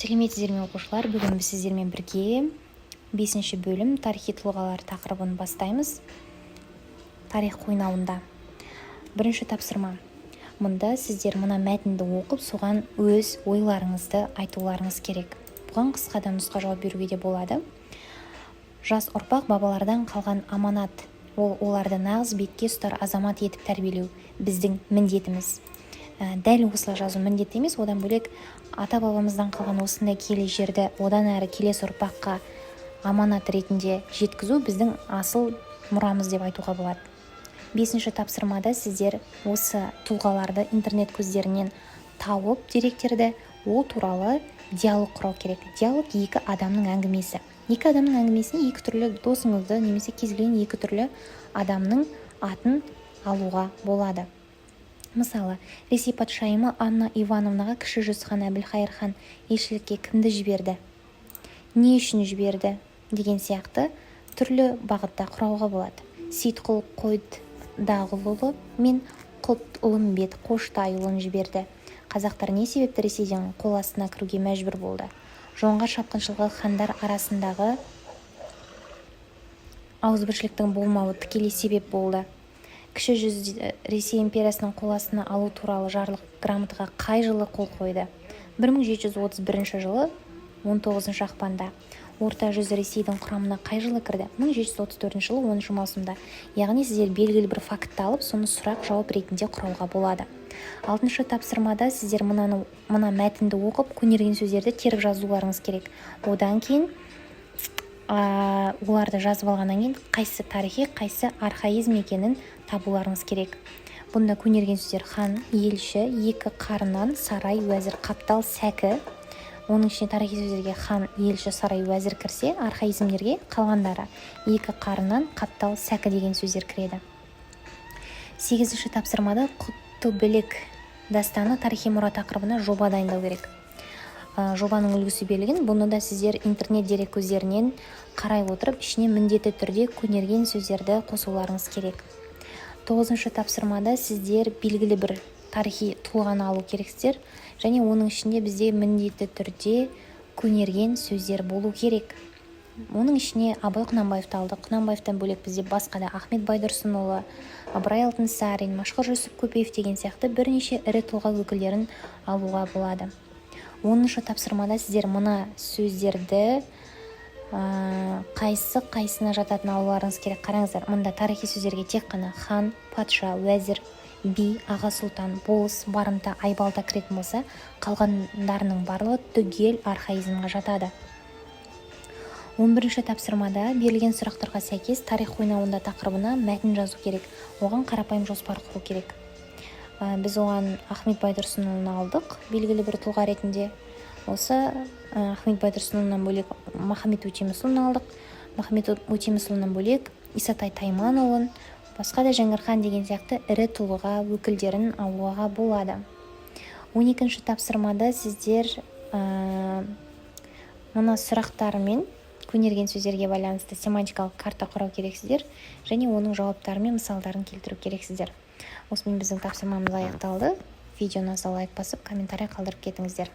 Сәлеметсіздер ме оқушылар? Бүгін біз сіздермен бірге 5-ші бөлім тарихи тұлғалар тақырыбын бастаймыз. Тарих қойнауында. Бірінші тапсырма. Мұнда сіздер мына мәтінді оқып, соған өз ойларыңызды айтуларыңыз керек. Бұған қысқадан нұсқа жауап беруге де болады. Жас ұрпақ бабалардан қалған аманат. Ол оларды нағыз бетке ұстар азамат етіп тәрбиелеу біздің міндетіміз. Дәл осылай жазу міндетті емес, одан бөлек ата-бабамыздан қалған осындай киелі жерді одан әрі келесі ұрпаққа аманат ретінде жеткізу біздің асыл мұрамыз деп айтуға болады. 5-ші тапсырмада сіздер осы тұлғаларды интернет көздерінен тауып деректерді ол туралы диалог құрау керек. Диалог екі адамның әңгімесі. Екі адамның әңгімесіне екі түрлі досыңызды немесе кез келген екі түрлі адамның атын алуға болады. Мысалы, Ресей патшайымы Анна Ивановнаға кіші жүз хан Әбілқайыр хан елшілікке кімді жіберді? Не үшін жіберді? Деген сияқты түрлі бағытта құрауға болады. Сейітқұл Қойдағұлұлы мен Құтлымбет Қоштайұлын жіберді. Қазақтар не себепті Ресейден қол астына кіруге мәжбүр болды? Жоңғар шапқыншылығы хандар арасындағы ауызбіршіліктің болмауы тікелей себеп болды. Кіші жүз Ресей империясының қол астына алу туралы жарлық грамотаға қай жылы қол қойды? 1731 жылы 19 ақпанда. Орта жүз Ресейдің құрамына қай жылы кірді? 1734 жылы 10 маусымда. Яғни сіздер белгілі бір факті алып, соны сұрақ-жауап ретінде құрауға болады. 6-шы тапсырмада сіздер мына мәтінді оқып, көнерген сөздерді теріп жазуларыңыз керек. Одан кейін оларды жазып алғаннан кейін қайсы тарихи, қайсы архаизм екенін табуларыңыз керек. Бұнда көнерген сөздер хан, елші, екі қарынан, сарай, уәзір, қаптал, сәкі. Оның ішіне тарихи сөздерге хан, елші, сарай, уәзір кірсе, архаизмдерге қалғандары екі қарынан, қаптал, сәкі деген сөздер кіреді. 8-ші тапсырмада Құттыбілік дастаны тарихи мұра тақырыбына жоба дайындау керек. Жобаның үлгісі берілген. Бұны да сіздер интернет дерек көздерінен қарай отырып, ішіне міндетті түрде көнерген сөздерді қосуларыңыз керек. 9-шы тапсырмада сіздер белгілі бір тарихи тұлғаны алу керексіздер, және оның ішінде бізде міндетті түрде көнерген сөздер болу керек. Оның ішіне Абай Құнанбаевты алдық. Құнанбаевтан бөлек бізде басқа да Ахмет Байтұрсынұлы, Ыбырай Алтынсарин, Машһүр Жүсіп Көпеев деген сияқты бірнеше ірі тұлға өкілдерін алуға болады. 10-шы тапсырмада сіздер мына сөздерді қайсына жататын алуларыңыз керек. Қараңыздар, мұнда тарихи сөздерге тек қана хан, патша, уәзір, би, аға сұлтан, болыс, барымта, айбалта кіретін болса, қалғандарының барлығы түгел архаизмға жатады. 11-ші тапсырмада берілген сұрақтарға сәйкес тарих қойнауында тақырыбына мәтін жазу керек. Оған қарапайым жоспар құру керек. Біз оған Ахмет Байтұрсынұлын алдық, белгілі бір тұлға ретінде. Осы Ахмет Байтұрсынұлынан бөлек Махамбет Өтемісұлын алдық. Махамбет Өтемісұлынан бөлек Исатай Тайманұлын, басқа да Жәңгір хан деген сияқты ірі тұлға өкілдерін алуға болады. 12-ші тапсырмада сіздер мына сұрақтармен көнерген сөздерге байланысты семантикалық карта құрау керексіздер, және оның жауаптары мен мысалдарын келтіру керексіздер. Осымен біздің тапсырмамыз аяқталды. Видеоны лайк басып, комментарий қалдырып кетіңіздер.